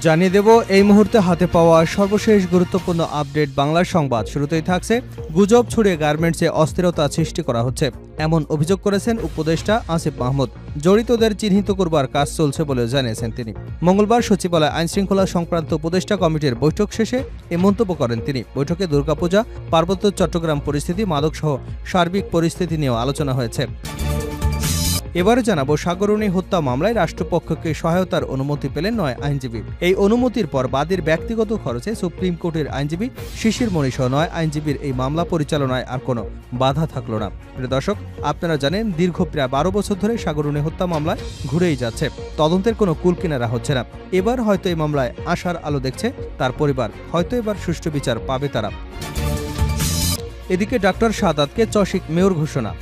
জানিয়ে দেব এই মুহূর্তে হাতে পাওয়া সর্বশেষ গুরুত্বপূর্ণ আপডেট বাংলা সংবাদ। শুরুতেই থাকছে গুজব ছড়িয়ে গার্মেন্টসে অস্থিরতা সৃষ্টি করা হচ্ছে, এমন অভিযোগ করেছেন উপদেষ্টা আসিফ মাহমুদ। জড়িতদের চিহ্নিত করবার কাজ চলছে বলে জানিয়েছেন তিনি। মঙ্গলবার সচিবালয়ে আইনশৃঙ্খলা সংক্রান্ত উপদেষ্টা কমিটির বৈঠক শেষে এ মন্তব্য করেন তিনি। বৈঠকে দুর্গাপূজা, পার্বত্য চট্টগ্রাম পরিস্থিতি, মাদকসহ সার্বিক পরিস্থিতি নিয়েও আলোচনা হয়েছে। এবারে জানাবো, সাগরণী হত্যা মামলায় রাষ্ট্রপক্ষকে সহায়তার অনুমতি পেলেন 9 আইনজীবী। এই অনুমতির পর বাদীর ব্যক্তিগত খরচে সুপ্রিম কোর্টের আইনজীবী শিশির মণি সহ 9 আইনজীবীর এই মামলা পরিচালনায় আর কোনো বাধা থাকল না। প্রিয় দর্শক, আপনারা জানেন দীর্ঘ প্রায় 12 বছর ধরে সাগরণী হত্যা মামলায় ঘুরেই যাচ্ছে, তদন্তের কোনো কুল কিনারা হচ্ছে না। এবার হয়তো এই মামলায় আশার আলো দেখছে তার পরিবার, হয়তো এবার সুষ্ঠু বিচার পাবে তারা। এদিকে ডক্টর শাহাদাতকে চসিক মেয়র ঘোষণা।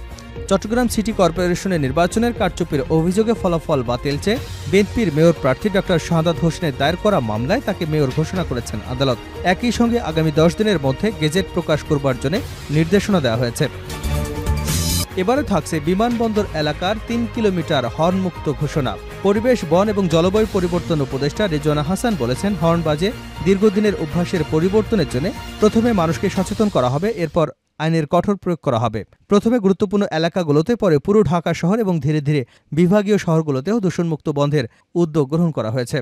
চট্টগ্রাম সিটি কর্পোরেশনের নির্বাচনের কারচুপির অভিযোগে ফলাফল বাতিল চেয়ে বিএনপির মেয়র প্রার্থী ডক্টর শাহাদাত হোসেনের দায়ের করা মামলায় তাকে মেয়র ঘোষণা করেছেন আদালত। একই সঙ্গে আগামী 10 দিনের মধ্যে গেজেট প্রকাশ করবার জন্য নির্দেশনা দেওয়া হয়েছে। এবারে থাকছে বিমানবন্দর এলাকার 3 কিলোমিটার হর্নমুক্ত ঘোষণা। পরিবেশ, বন এবং জলবায়ু পরিবর্তন উপদেষ্টা রেজওয়ানা হাসান বলেছেন, হর্ন বাজে দীর্ঘদিনের অভ্যাসের পরিবর্তনের জন্য প্রথমে মানুষকে সচেতন করা হবে, এরপর আইনের কঠোর প্রয়োগ করা হবে। প্রথমে গুরুত্বপূর্ণ এলাকাগুলোতে, পরে পুরো ঢাকা শহর এবং ধীরে ধীরে বিভাগীয় শহরগুলোতেও দূষণমুক্ত বন্ধের উদ্যোগ গ্রহণ করা হয়েছে।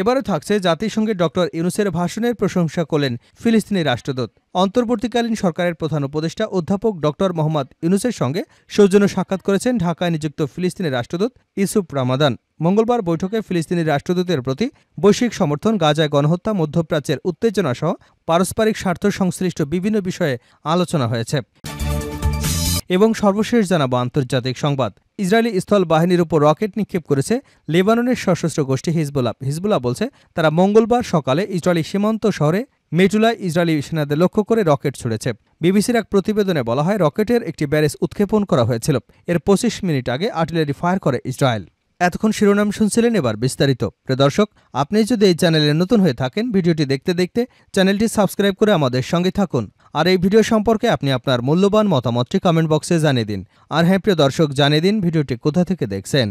এবারে থাকছে জাতিসংঘে ডক্টর ইউনূসের ভাষণের প্রশংসা করলেন ফিলিস্তিনি রাষ্ট্রদূত। অন্তর্বর্তীকালীন সরকারের প্রধান উপদেষ্টা অধ্যাপক ডক্টর মোহাম্মদ ইউনূসের সঙ্গে সৌজন্য সাক্ষাৎ করেছেন ঢাকায় নিযুক্ত ফিলিস্তিনি রাষ্ট্রদূত ইউসুফ রামাদান। মঙ্গলবার বৈঠকে ফিলিস্তিনি রাষ্ট্রদূতের প্রতি বৈশ্বিক সমর্থন, গাজায় গণহত্যা, মধ্যপ্রাচ্যের উত্তেজনা সহ পারস্পরিক স্বার্থ সংশ্লিষ্ট বিভিন্ন বিষয়ে আলোচনা হয়েছে। এবং সর্বশেষ জানাবো আন্তর্জাতিক সংবাদ। ইসরায়েলি স্থল বাহিনীর উপর রকেট নিক্ষেপ করেছে লেবাননের সশস্ত্র গোষ্ঠী হিজবুল্লাহ। হিজবুল্লাহ বলছে তারা মঙ্গলবার সকালে ইসরায়েলি সীমান্ত শহরে মেটুলায় ইসরায়েলি সেনাদের লক্ষ্য করে রকেট ছুড়েছে। বিবিসির এক প্রতিবেদনে বলা হয়, রকেটের একটি ব্যারেজ উৎক্ষেপণ করা হয়েছিল। এর 25 মিনিট আগে আর্টিলারি ফায়ার করে ইসরায়েল। এতক্ষণ শিরোনাম শুনছিলেন, এবার বিস্তারিত। প্রিয় দর্শক, আপনি যদি এই চ্যানেলে নতুন হয়ে থাকেন, ভিডিওটি দেখতে দেখতে চ্যানেলটি সাবস্ক্রাইব করে আমাদের সঙ্গে থাকুন। আর এই ভিডিও সম্পর্কে আপনি আপনার মূল্যবান মতামতটি কমেন্ট বক্সে জানিয়ে দিন। আর হ্যাঁ প্রিয় দর্শক, জানিয়ে দিন ভিডিওটি কোথা থেকে দেখছেন।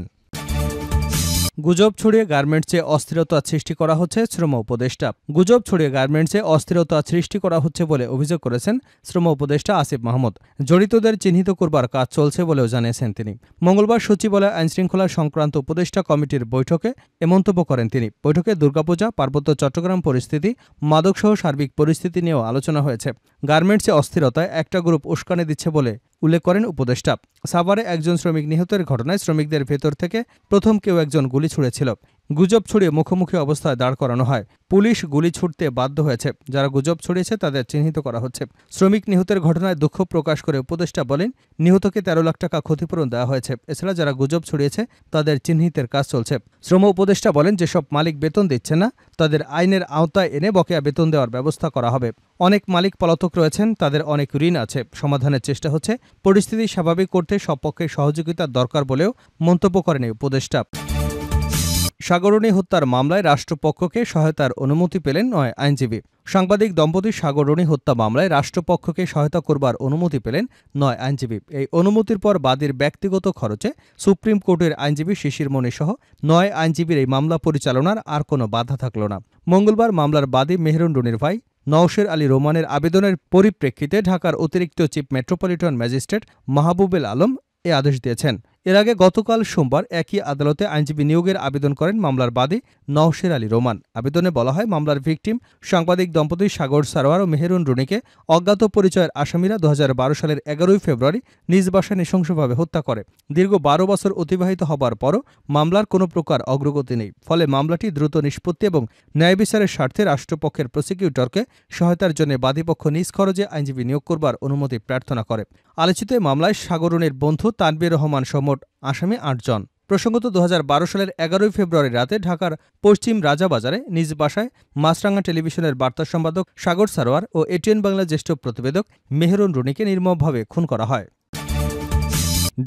গুজব ছড়িয়ে গার্মেন্টসে অস্থিরতা সৃষ্টি করা হচ্ছে, শ্রম উপদেষ্টা। গুজব ছড়িয়ে গার্মেন্টসে অস্থিরতা সৃষ্টি করা হচ্ছে বলে অভিযোগ করেছেন শ্রম উপদেষ্টা আসিফ মাহমুদ। জড়িতদের চিহ্নিত করবার কাজ চলছে বলেও জানিয়েছেন তিনি। মঙ্গলবার সচিবালয়ে আইনশৃঙ্খলা সংক্রান্ত উপদেষ্টা কমিটির বৈঠকে এ মন্তব্য করেন তিনি। বৈঠকে দুর্গাপূজা, পার্বত্য চট্টগ্রাম পরিস্থিতি, মাদকসহ সার্বিক পরিস্থিতি নিয়েও আলোচনা হয়েছে। গার্মেন্টসে অস্থিরতায় একটা গ্রুপ উস্কানি দিচ্ছে বলে উল্লেখ করেন উপদেষ্টা। সাভারে একজন শ্রমিক নিহতের ঘটনায় শ্রমিকদের ভেতর থেকে প্রথম কেউ একজন গুলি ছুড়েছিল। গুজব ছড়িয়ে মুখোমুখি অবস্থায় দাঁড় করানো হয়। পুলিশ গুলি ছুড়তে বাধ্য হয়েছে। যারা গুজব ছড়িয়েছে তাদের চিহ্নিত করা হচ্ছে। শ্রমিক নিহতের ঘটনায় দুঃখ প্রকাশ করে উপদেষ্টা বলেন, নিহতকে 13 লাখ টাকা ক্ষতিপূরণ দেওয়া হয়েছে। এছাড়া যারা গুজব ছড়িয়েছে তাদের চিহ্নিতের কাজ চলছে। শ্রম উপদেষ্টা বলেন, যেসব মালিক বেতন দিচ্ছে না তাদের আইনের আওতায় এনে বকেয়া বেতন দেওয়ার ব্যবস্থা করা হবে। অনেক মালিক পলাতক রয়েছেন, তাদের অনেক ঋণ আছে, সমাধানের চেষ্টা হচ্ছে। পরিস্থিতি স্বাভাবিক করতে সব পক্ষের সহযোগিতার দরকার বলেও মন্তব্য করেন এই উপদেষ্টা। সাগরণী হত্যার মামলায় রাষ্ট্রপক্ষকে সহায়তার অনুমতি পেলেন 9 আইনজীবী। সাংবাদিক দম্পতি সাগরণী হত্যা মামলায় রাষ্ট্রপক্ষকে সহায়তা করবার অনুমতি পেলেন 9 আইনজীবী। এই অনুমতির পর বাদীর ব্যক্তিগত খরচে সুপ্রিম কোর্টের আইনজীবী শিশির মণি সহ 9 আইনজীবীর এই মামলা পরিচালনার আর কোনো বাধা থাকল না। মঙ্গলবার মামলার বাদী মেহেরুন রুনির ভাই নওশের আলী রোমানের আবেদনের পরিপ্রেক্ষিতে ঢাকার অতিরিক্ত chief metropolitan magistrate Mahbubul Alam এ আদেশ দিয়েছেন। এর আগে গতকাল সোমবার একই আদালতে আইনজীবী নিয়োগের আবেদন করেন মামলার বাদী নওশের আলী রোমান। আবেদনে বলা হয়, মামলার ভিকটিম সাংবাদিক দম্পতি সাগর সারোয়ার ও মেহেরুন রুনিকে অজ্ঞাত পরিচয়ের আসামিরা 2012 সালের 11 ফেব্রুয়ারি নিজ বাসায় নৃশংসভাবে হত্যা করে। দীর্ঘ 12 বছর অতিবাহিত হবার পরও মামলার কোনো প্রকার অগ্রগতি নেই। ফলে মামলাটি দ্রুত নিষ্পত্তি এবং ন্যায় বিচারের স্বার্থে রাষ্ট্রপক্ষের প্রসিকিউটরকে সহায়তার জন্য বাদীপক্ষ নিজ খরচে আইনজীবী নিয়োগ করবার অনুমতি প্রার্থনা করে। আলোচিত মামলায় সাগরণীর বন্ধু তানবীর রহমান মোট আসামি 8 জন। প্রসঙ্গত 2012 সালের 11 ফেব্রুয়ারি রাতে ঢাকার পশ্চিম রাজাবাজারে নিজ বাসায় মাছরাঙা টেলিভিশনের বার্তা সম্পাদক সাগর সারোয়ার ও এটিএন বাংলা জ্যেষ্ঠ প্রতিবেদক মেহেরুন রুনিকে নির্মমভাবে খুন করা হয়।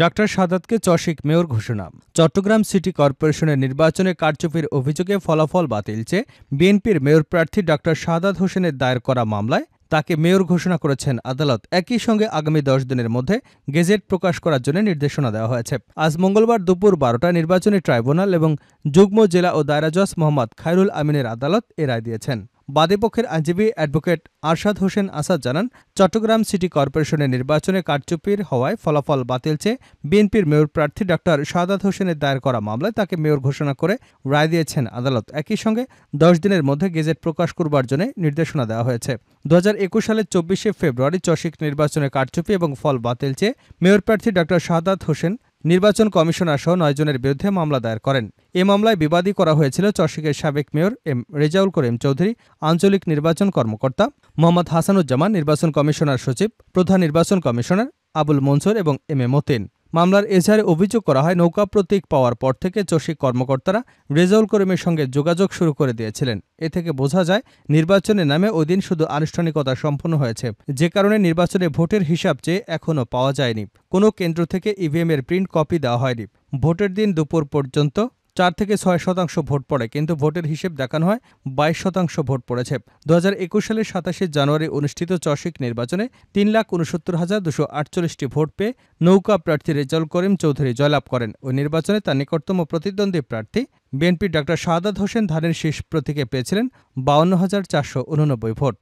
ডক্টর শাহাদাতকে চসিক মেয়র ঘোষণা। চট্টগ্রাম সিটি কর্পোরেশনের নির্বাচনে কারচুপির অভিযোগে ফলাফল বাতিল চেয়ে বিএনপির মেয়র প্রার্থী ডক্টর শাহাদাত হোসেনের দায়ের করা মামলায় তাকে মেয়র ঘোষণা করেছেন আদালত। একই সঙ্গে আগামী 10 দিনের মধ্যে গেজেট প্রকাশ করার জন্য নির্দেশনা দেওয়া হয়েছে। আজ মঙ্গলবার দুপুর 12টায় নির্বাচনী ট্রাইব্যুনাল এবং যুগ্ম জেলা ও দায়রা জজ মোহাম্মদ খায়রুল আমিনের আদালত এ রায় দিয়েছেন। বাদীপক্ষের আইনজীবী অ্যাডভোকেট আরশাদ হোসেন আসাদ জানান, চট্টগ্রাম সিটি কর্পোরেশনের নির্বাচনে কারচুপির হওয়ায় ফলাফল বাতিল চেয়ে বিএনপির মেয়র প্রার্থী ডক্টর শাহাদাত হোসেনের দায়ের করা মামলায় তাকে মেয়র ঘোষণা করে রায় দিয়েছেন আদালত। একই সঙ্গে 10 দিনের মধ্যে গেজেট প্রকাশ করবার জন্য নির্দেশনা দেওয়া হয়েছে। 2021 সালের 24শে ফেব্রুয়ারি চসিক নির্বাচনে কারচুপি এবং ফল বাতিল চেয়ে মেয়র প্রার্থী ডক্টর শাহাদাত হোসেন নির্বাচন কমিশনার সহ 9 জনের বিরুদ্ধে মামলা দায়ের করেন। এ মামলায় বিবাদী করা হয়েছিল চসিকের সাবেক মেয়র এম রেজাউল করিম চৌধুরী, আঞ্চলিক নির্বাচন কর্মকর্তা মোহাম্মদ হাসানুজ্জামান, নির্বাচন কমিশনার সচিব, প্রধান নির্বাচন কমিশনার আবুল মনসুর এবং এম এ মতিন। মামলার এজাহারে অভিযোগ করা হয়, নৌকা প্রতীক পাওয়ার পর থেকে চসিক কর্মকর্তারা রেজাউল করিমের সঙ্গে যোগাযোগ শুরু করে দিয়েছিলেন। এ থেকে বোঝা যায় নির্বাচনের নামে ওই দিন শুধু আনুষ্ঠানিকতা সম্পন্ন হয়েছে, যে কারণে নির্বাচনে ভোটের হিসাব চেয়ে এখনও পাওয়া যায়নি। কোনো কেন্দ্র থেকে ইভিএমের প্রিন্ট কপি দেওয়া হয়নি। ভোটের দিন দুপুর পর্যন্ত 4 থেকে 6% ভোট পড়ে, কিন্তু ভোটের হিসেব দেখানো হয় 22% ভোট পড়েছে। 2021 সালের 27শে জানুয়ারি অনুষ্ঠিত চসিক নির্বাচনে 3,69,248টি ভোট পেয়ে নৌকা প্রার্থী রেজাউল করিম চৌধুরী জয়লাভ করেন। ওই নির্বাচনে তার নিকটতম প্রতিদ্বন্দ্বী প্রার্থী বিএনপির ডক্টর শাহাদাত হোসেন ধানের শীষ প্রতীকে পেয়েছিলেন 52,489 ভোট।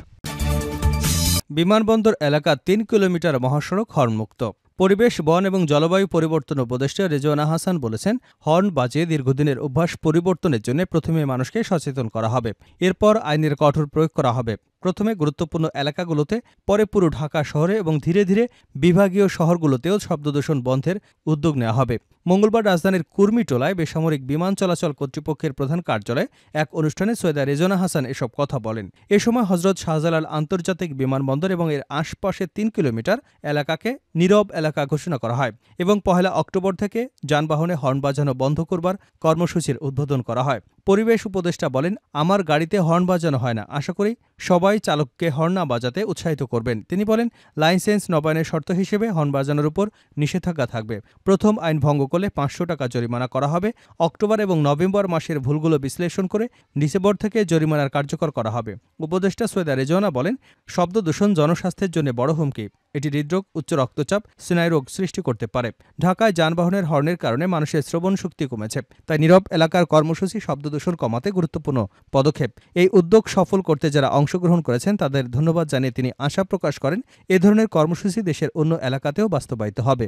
বিমানবন্দর এলাকা 3 কিলোমিটার মহাসড়ক হর্নমুক্ত। পরিবেশ, বন এবং জলবায়ু পরিবর্তন উপদেষ্টা রেজওয়ানা হাসান বলেছেন, হর্ন বাজিয়ে দীর্ঘদিনের অভ্যাস পরিবর্তনের জন্য প্রথমে মানুষকে সচেতন করা হবে, এরপর আইনের কঠোর প্রয়োগ করা হবে। প্রথমে গুরুত্বপূর্ণ এলাকাগুলোতে, পরে পুরো ঢাকা শহরে এবং ধীরে ধীরে বিভাগীয় শহরগুলোতেও শব্দদূষণ বন্ধের উদ্যোগ নেওয়া হবে। মঙ্গলবার রাজধানীর কুর্মিটোলায় বেসামরিক বিমান চলাচল কর্তৃপক্ষের প্রধান কার্যালয়ে এক অনুষ্ঠানে সৈয়দা রেজওয়ানা হাসান এসব কথা বলেন। এ সময় হজরত শাহজালাল আন্তর্জাতিক বিমানবন্দর এবং এর আশপাশে 3 কিলোমিটার এলাকাকে নীরব এলাকা ঘোষণা করা হয় এবং 1 অক্টোবর থেকে যানবাহনে হর্ন বাজানো বন্ধ করবার কর্মসূচির উদ্বোধন করা হয়। পরিবেশ উপদেষ্টা বলেন, আমার গাড়িতে হর্ন বাজানো হয় না, আশা করি সবাই চালককে হর্ন না বাজাতে উৎসাহিত করবেন। তিনি বলেন, লাইসেন্স নবায়নের শর্ত হিসেবে হর্ন বাজানোর উপর নিষেধাজ্ঞা থাকবে। প্রথম আইন ভঙ্গ করলে 500 টাকা জরিমানা করা হবে। অক্টোবর এবং নভেম্বর মাসের ভুলগুলো বিশ্লেষণ করে ডিসেম্বর থেকে জরিমানার কার্যকর করা হবে। উপদেষ্টা সৈয়দা রেজওয়ানা বলেন, শব্দ দূষণ জনস্বাস্থ্যের জন্য বড় হুমকি। এটি হৃদরোগ, উচ্চ রক্তচাপ, স্নায়ুরোগ সৃষ্টি করতে পারে। ঢাকায় যানবাহনের হর্নের কারণে মানুষের শ্রবণ শক্তি কমেছে, তাই নীরব এলাকার কর্মসূচি শব্দ দূষণ কমাতে গুরুত্বপূর্ণ পদক্ষেপ। এই উদ্যোগ সফল করতে যারা অংশগ্রহণ করেছেন তাদের ধন্যবাদ জানিয়ে তিনি আশা প্রকাশ করেন, এ ধরনের কর্মসূচি দেশের অন্য এলাকাতেও বাস্তবায়িত হবে।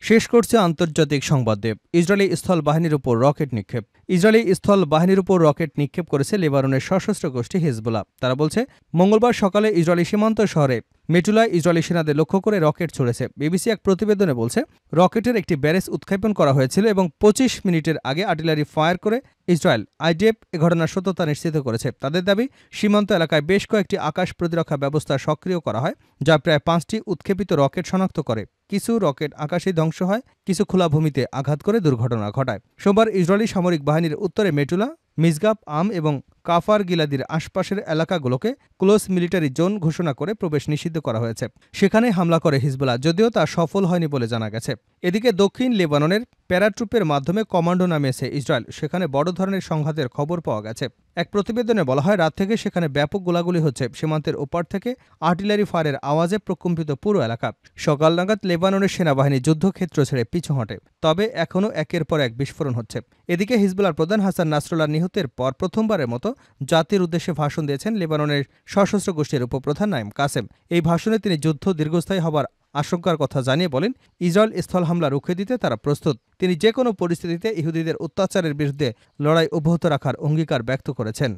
শেষ করছে আন্তর্জাতিক সংবাদ। ইসরায়েলি স্থল বাহিনীর উপর রকেট নিক্ষেপ। ইসরায়েলি স্থল বাহিনীর উপর রকেট নিক্ষেপ করেছে লেবাননের সশস্ত্র গোষ্ঠী হিজবুল্লাহ। তারা বলছে, মঙ্গলবার সকালে ইসরায়েলি সীমান্ত শহরে মেটুলায় ইসরায়েলি সেনাদের লক্ষ্য করে রকেট ছুড়েছে। বিবিসি এক প্রতিবেদনে বলছে, রকেটের একটি ব্যারেজ উৎক্ষেপণ করা হয়েছিল এবং 25 মিনিটের আগে আর্টিলারি ফায়ার করে ইসরায়েল। আইডিএফ এ ঘটনার সত্যতা নিশ্চিত করেছে। তাদের দাবি, সীমান্ত এলাকায় বেশ কয়েকটি আকাশ প্রতিরক্ষা ব্যবস্থা সক্রিয় করা হয়, যা প্রায় 5টি উৎক্ষেপিত রকেট শনাক্ত করে। কিছু রকেট আকাশেই ধ্বংস হয়, কিছু খোলা ভূমিতে আঘাত করে দুর্ঘটনা ঘটায়। সোমবার ইসরায়েলি সামরিক বাহিনীর উত্তরে মেটুলা, মিসগাব, আম এবং কাফার গিলাদির আশপাশের এলাকাগুলোকে ক্লোজ মিলিটারি জোন ঘোষণা করে প্রবেশ নিষিদ্ধ করা হয়েছে। সেখানে হামলা করে হিজবুল্লাহ, যদিও তা সফল হয়নি বলে জানা গেছে। এদিকে দক্ষিণ লেবাননের প্যারাট্রুপের মাধ্যমে কমান্ডো নামিয়েছে ইসরায়েল। সেখানে বড় ধরনের সংঘাতের খবর পাওয়া গেছে। এক প্রতিবেদনে বলা হয়, রাত থেকে সেখানে ব্যাপক গোলাগুলি হচ্ছে। সীমান্তের ওপার থেকে আর্টিলারি ফায়ারের আওয়াজে প্রকম্পিত পুরো এলাকা। সকাল নাগাদ লেবাননের সেনাবাহিনী যুদ্ধক্ষেত্র ছেড়ে পিছু হটে, তবে এখনও একের পর এক বিস্ফোরণ হচ্ছে। এদিকে হিজবুল্লাহর প্রধান হাসান নাসরুল্লাহ নিহতের পর প্রথমবারের মতো জাতির উদ্দেশ্যে ভাষণ দিয়েছেন লেবাননের সশস্ত্র গোষ্ঠীর উপপ্রধান নাইম কাসেম। এই ভাষণে তিনি যুদ্ধ দীর্ঘস্থায়ী হবার আশঙ্কার কথা জানিয়ে বলেন, ইসরায়েল স্থল হামলা রুখে দিতে তারা প্রস্তুত। তিনি যে কোনো পরিস্থিতিতে ইহুদিদের অত্যাচারের বিরুদ্ধে লড়াই অব্যাহত রাখার অঙ্গীকার ব্যক্ত করেছেন।